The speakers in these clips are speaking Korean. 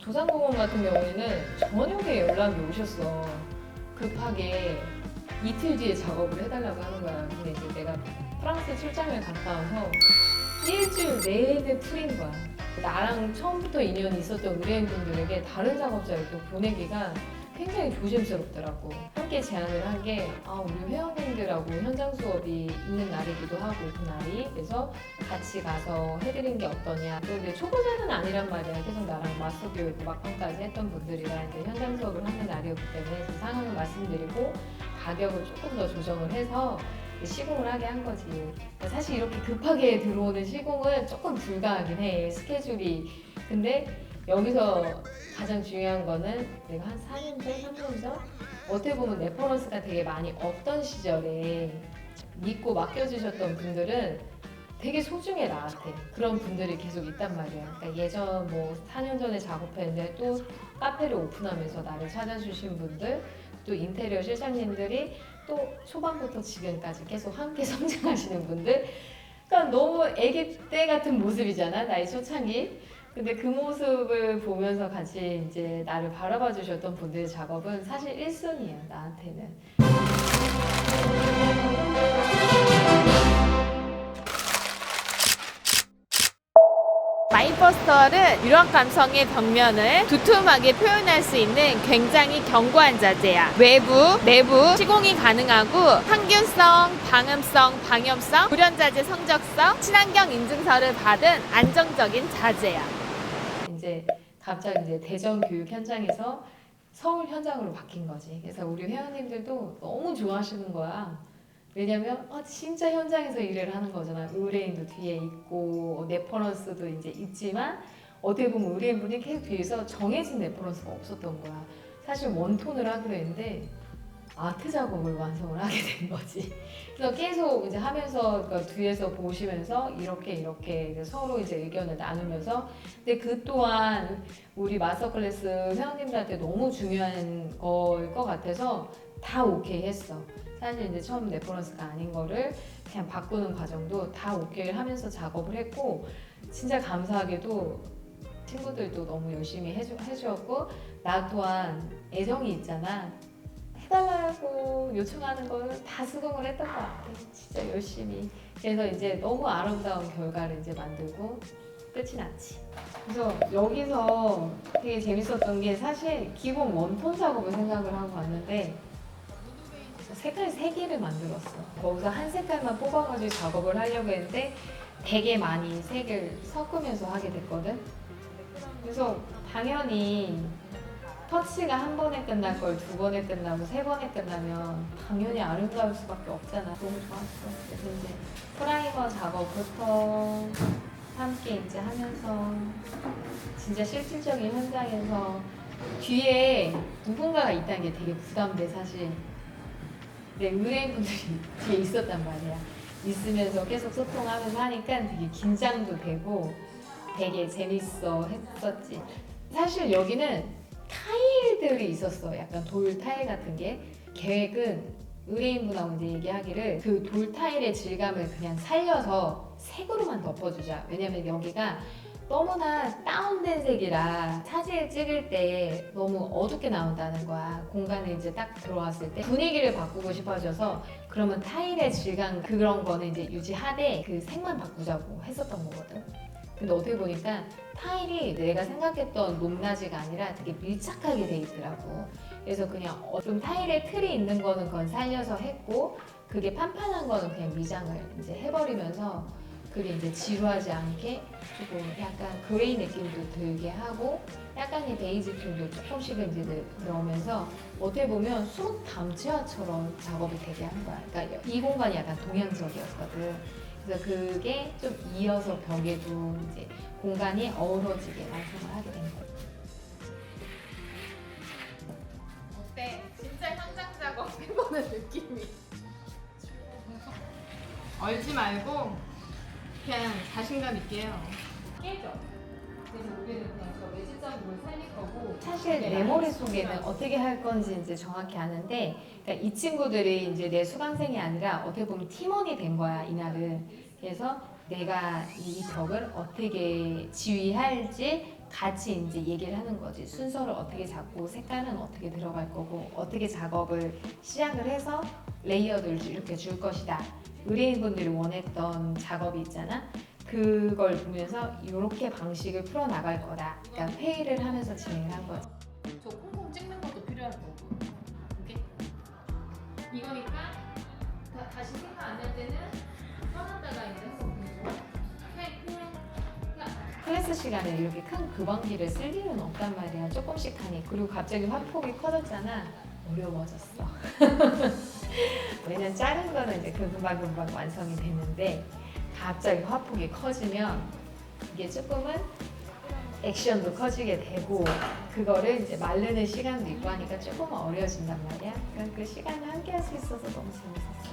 도산공원 같은 경우에는 저녁에 연락이 오셨어. 급하게 이틀 뒤에 작업을 해달라고 하는 거야. 근데 이제 내가 프랑스 출장을 갔다 와서 일주일 내내 풀인 거야. 나랑 처음부터 인연이 있었던 의뢰인분들에게 다른 작업자를 또 보내기가 굉장히 조심스럽더라고. 함께 제안을 한 게 우리 회원님들하고 현장 수업이 있는 날이기도 하고 그날이 그래서 같이 가서 해드린 게 어떠냐. 또 이제 초보자는 아니란 말이야. 계속 나랑 마스터 교육 막방까지 했던 분들이랑 이제 현장 수업을 하는 날이었기 때문에 그 상황을 말씀드리고 가격을 조금 더 조정을 해서 시공을 하게 한 거지. 사실 이렇게 급하게 들어오는 시공은 조금 불가하긴 해. 스케줄이. 근데 여기서 가장 중요한 거는 내가 한 4년 전, 3년 전 어떻게 보면 레퍼런스가 되게 많이 없던 시절에 믿고 맡겨주셨던 분들은 되게 소중해 나한테. 그런 분들이 계속 있단 말이야. 그러니까 예전 뭐 4년 전에 작업했는데 또 카페를 오픈하면서 나를 찾아주신 분들, 또 인테리어 실장님들이 또 초반부터 지금까지 계속 함께 성장하시는 분들. 그러니까 너무 아기 때 같은 모습이잖아, 나의 초창기. 근데 그 모습을 보면서 같이 이제 나를 바라봐 주셨던 분들의 작업은 사실 1순위야, 나한테는. 마인버스터는 유럽 감성의 벽면을 두툼하게 표현할 수 있는 굉장히 견고한 자재야. 외부, 내부 시공이 가능하고 항균성, 방음성, 방염성, 불연자재 성적성, 친환경 인증서를 받은 안정적인 자재야. 이제 갑자기 이제 대전 교육 현장에서 서울 현장으로 바뀐 거지. 그래서 우리 회원님들도 너무 좋아하시는 거야. 왜냐면 진짜 현장에서 일을 하는 거잖아. 의뢰인도 뒤에 있고 레퍼런스도 이제 있지만 어떻게 보면 의뢰인분이 계속 뒤에서 정해진 레퍼런스가 없었던 거야. 사실 원톤을 하기로 했는데 아트 작업을 완성을 하게 된 거지. 그래서 계속 이제 하면서 그러니까 뒤에서 보시면서 이렇게 서로 이제 의견을 나누면서 근데 그 또한 우리 마스터 클래스 회원님들한테 너무 중요한 거일 것 같아서 다 오케이 했어. 사실 이제 처음 레퍼런스가 아닌 거를 그냥 바꾸는 과정도 다 오케이를 하면서 작업을 했고 진짜 감사하게도 친구들도 너무 열심히 해주었고 나 또한 애정이 있잖아. 해달라고 요청하는 거는 다 수긍을 했던 것 같아. 진짜 열심히. 그래서 이제 너무 아름다운 결과를 이제 만들고 끝이 났지. 그래서 여기서 되게 재밌었던 게 사실 기본 원톤 작업을 생각을 하고 왔는데 색깔 3개를 만들었어. 거기서 한 색깔만 뽑아가지고 작업을 하려고 했는데 되게 많이 색을 섞으면서 하게 됐거든. 그래서 당연히 터치가 한 번에 끝날 걸 2번에 끝나고 3번에 끝나면 당연히 아름다울 수밖에 없잖아. 너무 좋았어. 그래서 이제 프라이머 작업부터 함께 이제 하면서 진짜 실질적인 현장에서 뒤에 누군가가 있다는 게 되게 부담돼 사실. 내 의뢰인분들이 뒤에 있었단 말이야. 있으면서 계속 소통하면서 하니까 되게 긴장도 되고 되게 재밌어 했었지. 사실 여기는 타일들이 있었어. 약간 돌 타일 같은 게. 계획은 의뢰인분하고 이제 얘기하기를 그 돌 타일의 질감을 그냥 살려서 색으로만 덮어주자. 왜냐면 여기가 너무나 다운된 색이라 사진을 찍을 때 너무 어둡게 나온다는 거야. 공간에 이제 딱 들어왔을 때 분위기를 바꾸고 싶어져서 그러면 타일의 질감 그런 거는 이제 유지하되 그 색만 바꾸자고 했었던 거거든. 근데 어떻게 보니까 타일이 내가 생각했던 높낮이가 아니라 되게 밀착하게 돼 있더라고. 그래서 그냥 좀 타일에 틀이 있는 거는 그건 살려서 했고 그게 판판한 거는 그냥 미장을 이제 해버리면서 그게 이제 지루하지 않게 조금 약간 그레이 느낌도 들게 하고 약간의 베이지 톤도 조금씩은 이제 넣으면서 어떻게 보면 수묵 담채화처럼 작업이 되게 한 거야. 그러니까 이 공간이 약간 동양적이었거든. 그래서 그게 좀 이어서 벽에도 이제 공간이 어우러지게 완성을 하게 된 거야. 어때? 진짜 현장 작업 해보는 느낌이. 얼지 말고 그냥 자신감 있게 해요. 깨져. 그래서 우리는 그냥 저 외지장으로 살릴 거고 사실 내 머릿속에는 어떻게 할 건지 이제 정확히 아는데 그러니까 이 친구들이 이제 내 수강생이 아니라 어떻게 보면 팀원이 된 거야 이날은. 그래서 내가 이 벽을 어떻게 지휘할지 같이 이제 얘기를 하는 거지. 순서를 어떻게 잡고 색깔은 어떻게 들어갈 거고 어떻게 작업을 시작을 해서 레이어드를 이렇게 줄 것이다. 의뢰인분들이 원했던 작업이 있잖아. 그걸 보면서 이렇게 방식을 풀어 나갈 거다. 그러니까 회의를 하면서 진행을 한 거지. 저 콩콩 찍는 것도 필요할 거고. 오케이? 이거니까 다시 생각 안 날 때는 꺼놨다가 이제 한번 보고. 클래스 시간에 이렇게 큰 급원기를 쓸 일은 없단 말이야. 조금씩 하니. 그리고 갑자기 화폭이 커졌잖아. 어려워졌어. 왜냐면 작은 거는 이제 금방금방 완성이 되는데 갑자기 화폭이 커지면 이게 조금은 액션도 커지게 되고 그거를 이제 마르는 시간도 있고 하니까 조금 어려워진단 말이야. 그러니까 그 시간을 함께 할 수 있어서 너무 재밌었어.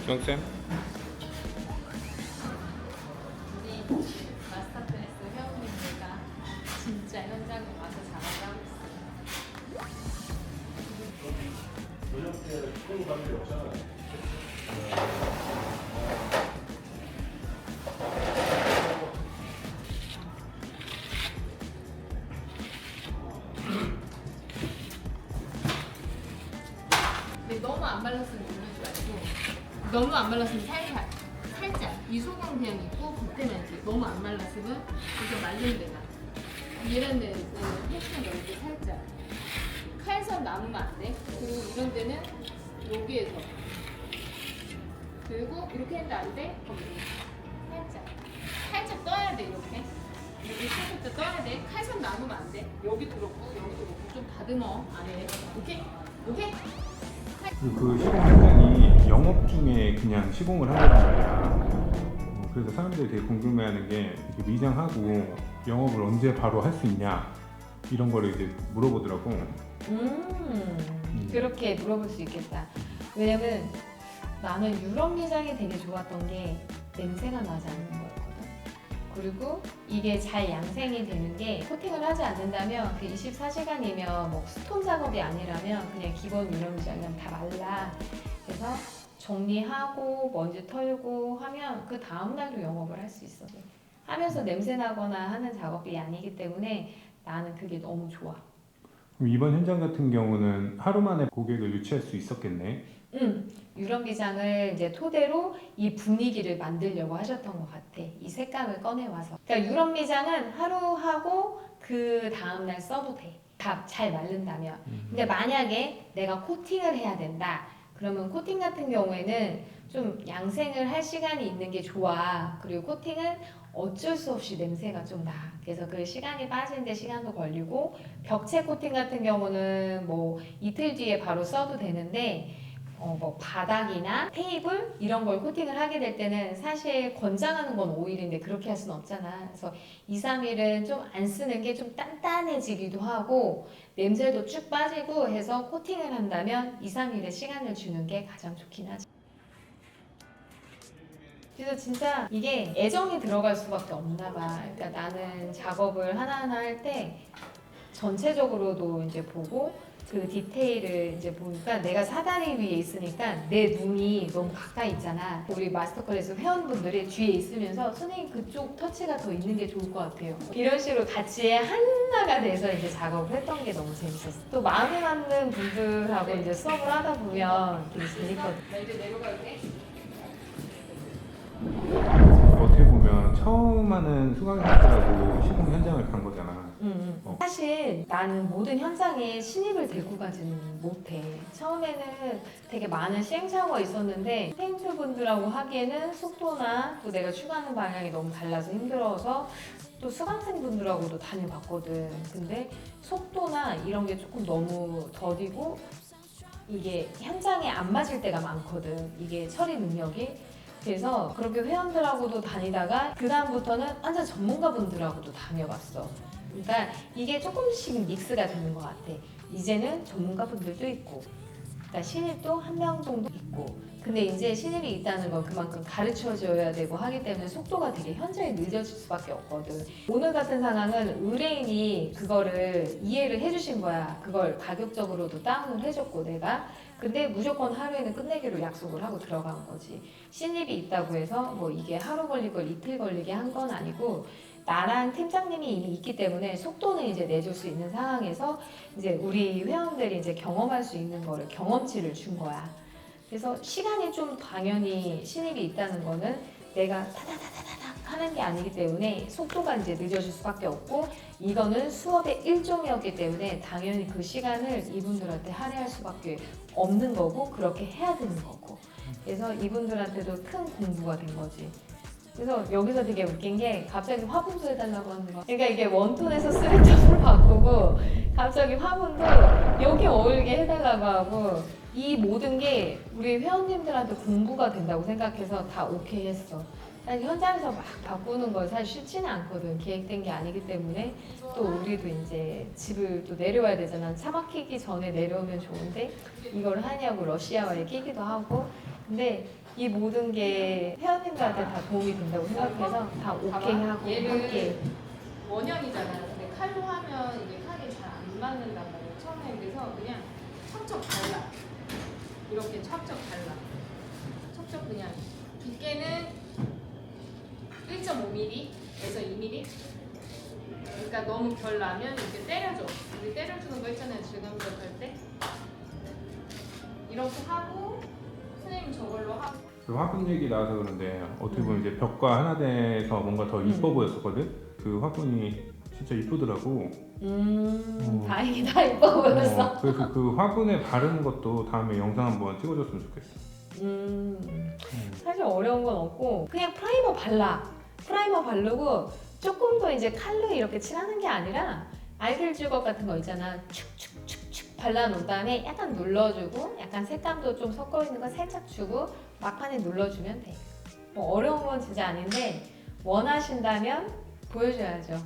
정쌤? 우리 마스터 클래스 회원님들과 진짜 현장에 와서 작업을 하고 있어요. 요즘 때 그런 관계 없잖아요. 근데 너무 안 발랐으면 누르지 말고 너무 안 발랐으면 살짝 이 소금 그냥 있고 겉에만 이렇게 너무 안 발랐으면 이렇게 말른 데가 이런 데는 ಹೆಚ್ಚ은 넓게 살짝 칼선 남으면 안 돼. 그리고 이런 데는 여기에서 그리고 이렇게 했는데 안 돼? 거기 살짝 떠야 돼. 이렇게 여기 살짝 떠야 돼. 칼선 남으면 안 돼. 여기도 그렇고 여기도 그렇고 좀 다듬어 안에. 오케이? 오케이? 그 시공 현장이 영업 중에 그냥 시공을 하는 거야. 그래서 사람들이 되게 궁금해하는 게 이렇게 미장하고 영업을 언제 바로 할 수 있냐 이런 거를 이제 물어보더라고. 그렇게 물어볼 수 있겠다. 왜냐면 나는 유럽 미장이 되게 좋았던 게 냄새가 나지 않는 거였거든. 그리고 이게 잘 양생이 되는 게 코팅을 하지 않는다면 그 24시간이면 뭐 스톤 작업이 아니라면 그냥 기본 유럽 미장이면 다 말라. 그래서 정리하고 먼지 털고 하면 그 다음 날도 영업을 할 수 있어. 하면서 냄새 나거나 하는 작업이 아니기 때문에 나는 그게 너무 좋아. 그럼 이번 현장 같은 경우는 하루 만에 고객을 유치할 수 있었겠네. 유럽 미장을 이제 토대로 이 분위기를 만들려고 하셨던 것 같아. 이 색감을 꺼내와서. 그러니까 유럽 미장은 하루 하고 그 다음날 써도 돼. 다 잘 마른다면. 근데 만약에 내가 코팅을 해야 된다. 그러면 코팅 같은 경우에는 좀 양생을 할 시간이 있는 게 좋아. 그리고 코팅은 어쩔 수 없이 냄새가 좀 나. 그래서 그 시간이 빠지는데 시간도 걸리고 벽체 코팅 같은 경우는 뭐 이틀 뒤에 바로 써도 되는데 뭐 바닥이나 테이블 이런 걸 코팅을 하게 될 때는 사실 권장하는 건 5일인데 그렇게 할 수는 없잖아. 그래서 2, 3일은 좀 안 쓰는 게 좀 단단해지기도 하고 냄새도 쭉 빠지고 해서 코팅을 한다면 2, 3일의 시간을 주는 게 가장 좋긴 하지. 그래서 진짜 이게 애정이 들어갈 수밖에 없나 봐. 그러니까 나는 작업을 하나하나 할 때 전체적으로도 이제 보고 그 디테일을 이제 보니까 내가 사다리 위에 있으니까 내 눈이 너무 가까이 있잖아. 우리 마스터 클래스 회원분들이 뒤에 있으면서 선생님 그쪽 터치가 더 있는 게 좋을 것 같아요. 이런 식으로 같이 하나가 돼서 이제 작업을 했던 게 너무 재밌었어. 또 마음에 맞는 분들하고 이제 수업을 하다 보면 되게 재밌거든. 나 이제 내려가도 돼? 어떻게 보면 처음 하는 수강생들하고 시공 현장을 간 거잖아. 사실 나는 모든 현장에 신입을 데리고 가지는 못해. 처음에는 되게 많은 시행착오가 있었는데 선생님들분들하고 하기에는 속도나 또 내가 추구하는 방향이 너무 달라서 힘들어서 또 수강생분들하고도 다녀봤거든. 근데 속도나 이런 게 조금 너무 더디고 이게 현장에 안 맞을 때가 많거든. 이게 처리 능력이. 그래서 그렇게 회원들하고도 다니다가 그 다음부터는 완전 전문가분들하고도 다녀봤어. 그러니까 이게 조금씩 믹스가 되는 것 같아. 이제는 전문가분들도 있고 그러니까 신입도 한 명 정도 있고, 근데 이제 신입이 있다는 건 그만큼 가르쳐줘야 되고 하기 때문에 속도가 되게 현저히 늦어질 수밖에 없거든. 오늘 같은 상황은 의뢰인이 그거를 이해를 해주신 거야. 그걸 가격적으로도 다운을 해줬고 내가. 근데 무조건 하루에는 끝내기로 약속을 하고 들어간 거지. 신입이 있다고 해서 뭐 이게 하루 걸리고 이틀 걸리게 한 건 아니고, 나랑 팀장님이 이미 있기 때문에 속도는 이제 내줄 수 있는 상황에서 이제 우리 회원들이 이제 경험할 수 있는 거를 경험치를 준 거야. 그래서 시간이 좀 당연히 신입이 있다는 거는 내가 타다다다닥 하는 게 아니기 때문에 속도가 이제 늦어질 수밖에 없고, 이거는 수업의 일종이었기 때문에 당연히 그 시간을 이분들한테 할애할 수밖에 없는 거고, 그렇게 해야 되는 거고. 그래서 이분들한테도 큰 공부가 된 거지. 그래서 여기서 되게 웃긴 게 갑자기 화분도 해달라고 하는 거야. 그러니까 이게 원톤에서 쓰리톤으로 바꾸고 갑자기 화분도 여기 어울리게 해달라고 하고, 이 모든 게 우리 회원님들한테 공부가 된다고 생각해서 다 오케이 했어. 사실 현장에서 막 바꾸는 건 사실 쉽지는 않거든. 계획된 게 아니기 때문에. 또 우리도 이제 집을 또 내려와야 되잖아. 차 막히기 전에 내려오면 좋은데 이걸 하냐고 러시아와에 끼기도 하고. 근데 이 모든 게 회원님들한테 다 도움이 된다고 생각해서 다 오케이 하고 얘를 함께. 원형이잖아. 근데 칼로 하면 이게 칼이 잘 안 맞는단 말이야. 처음에 그래서 그냥 척척 잘라. 이렇게 척척 잘라. 척척 그냥 두께는 1.5mm에서 2mm. 그러니까 너무 결 나면 이렇게 때려줘. 우리 때려주는 거 있잖아요. 질감작 할 때. 이렇게 하고 선생님 저걸로 하고. 그 화분 얘기 나와서 그런데 어떻게 보면 이제 벽과 하나 돼서 뭔가 더 이뻐 보였었거든. 그 화분이 진짜 이쁘더라고. 다행이다. 이뻐 보였어. 그래서 그 화분에 바르는 것도 다음에 영상 한번 찍어줬으면 좋겠어. 사실 어려운 건 없고 그냥 프라이머 발라. 프라이머 바르고 조금 더 이제 칼로 이렇게 칠하는 게 아니라 알뜰 주걱 같은 거 있잖아. 축축축축 발라놓은 다음에 약간 눌러주고 약간 색감도 좀 섞어 있는 거 살짝 주고 막판에 눌러주면 돼. 뭐 어려운 건 진짜 아닌데 원하신다면 보여줘야죠.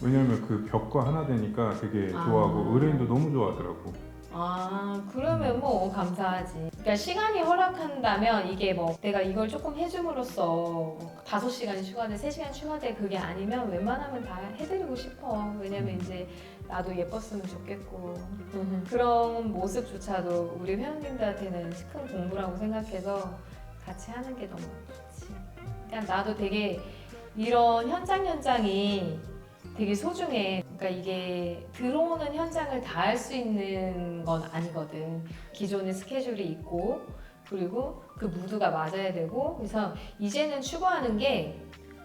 왜냐면 그 벽과 하나 되니까 되게 좋아하고 의뢰인도 너무 좋아하더라고. 아, 그러면 뭐 감사하지. 그러니까 시간이 허락한다면 이게 뭐 내가 이걸 조금 해줌으로써 5시간이 추가돼, 3시간 추가돼 그게 아니면 웬만하면 다 해드리고 싶어. 왜냐면 이제 나도 예뻤으면 좋겠고 그런 모습조차도 우리 회원님들한테는 큰 공부라고 생각해서 같이 하는 게 너무 좋지. 그러니까 나도 되게 이런 현장이 되게 소중해. 그러니까 이게 들어오는 현장을 다 할 수 있는 건 아니거든. 기존의 스케줄이 있고 그리고 그 무드가 맞아야 되고. 그래서 이제는 추구하는 게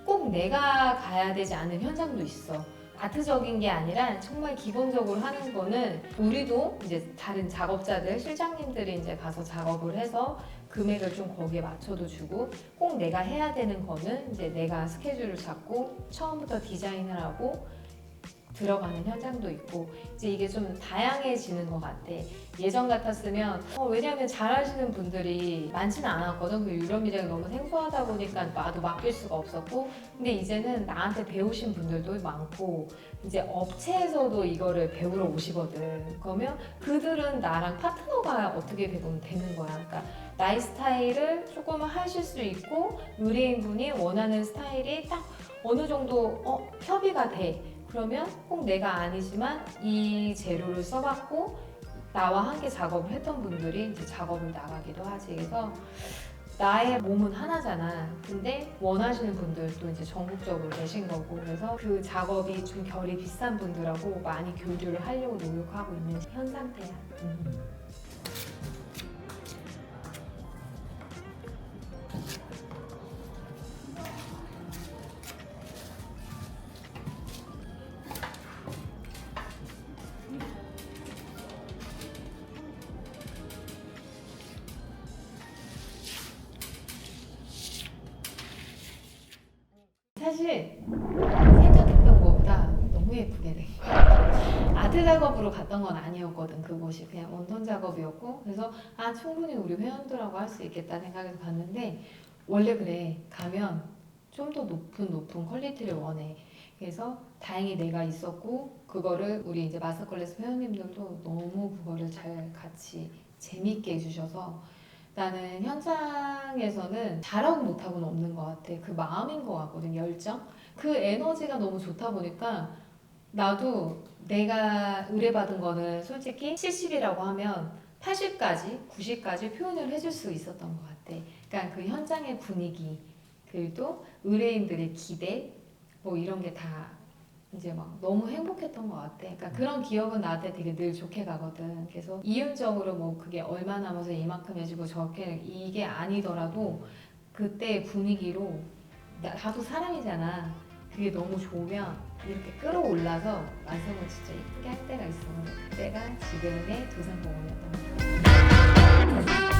꼭 내가 가야 되지 않은 현장도 있어. 아트적인 게 아니라 정말 기본적으로 하는 거는 우리도 이제 다른 작업자들, 실장님들이 이제 가서 작업을 해서 금액을 좀 거기에 맞춰도 주고, 꼭 내가 해야 되는 거는 이제 내가 스케줄을 잡고 처음부터 디자인을 하고 들어가는 현장도 있고, 이제 이게 좀 다양해지는 것 같아. 예전 같았으면 왜냐하면 잘하시는 분들이 많지는 않았거든. 그 유럽 미장이 너무 생소하다 보니까 나도 맡길 수가 없었고, 근데 이제는 나한테 배우신 분들도 많고 이제 업체에서도 이거를 배우러 오시거든. 그러면 그들은 나랑 파트너가 어떻게 되는 거야. 그러니까 나의 스타일을 조금 하실 수 있고 의뢰인분이 원하는 스타일이 딱 어느 정도 협의가 돼. 그러면 꼭 내가 아니지만 이 재료를 써봤고 나와 함께 작업을 했던 분들이 이제 작업을 나가기도 하지. 그래서 나의 몸은 하나잖아. 근데 원하시는 분들도 이제 전국적으로 계신 거고, 그래서 그 작업이 좀 결이 비싼 분들하고 많이 교류를 하려고 노력하고 있는 현 상태야. 사실 생각했던 것보다 너무 예쁘게 된 거야. 아트 작업으로 갔던 건 아니었거든. 그곳이 그냥 원톤 작업이었고, 그래서 충분히 우리 회원들하고 할 수 있겠다 생각해서 갔는데, 원래 그래. 가면 좀 더 높은 퀄리티를 원해. 그래서 다행히 내가 있었고 그거를 우리 이제 마스터클래스 회원님들도 너무 그거를 잘 같이 재밌게 해주셔서 나는 현장에서는 잘하고 못하고는 없는 것 같아. 그 마음인 것 같거든. 열정. 그 에너지가 너무 좋다 보니까 나도 내가 의뢰받은 거는 솔직히 70이라고 하면 80까지, 90까지 표현을 해줄 수 있었던 것 같아. 그러니까 그 현장의 분위기, 그리고 또 의뢰인들의 기대, 뭐 이런 게 다 이제 막 너무 행복했던 것 같아. 그러니까 그런 기억은 나한테 되게 늘 좋게 가거든. 그래서 이윤적으로 뭐 그게 얼마 남아서 이만큼 해주고 저렇게 이게 아니더라도 그때 분위기로 나도 사람이잖아. 그게 너무 좋으면 이렇게 끌어올라서 완성을 진짜 이쁘게 할 때가 있었는데 그때가 지금의 도산공원이었던 것 같아.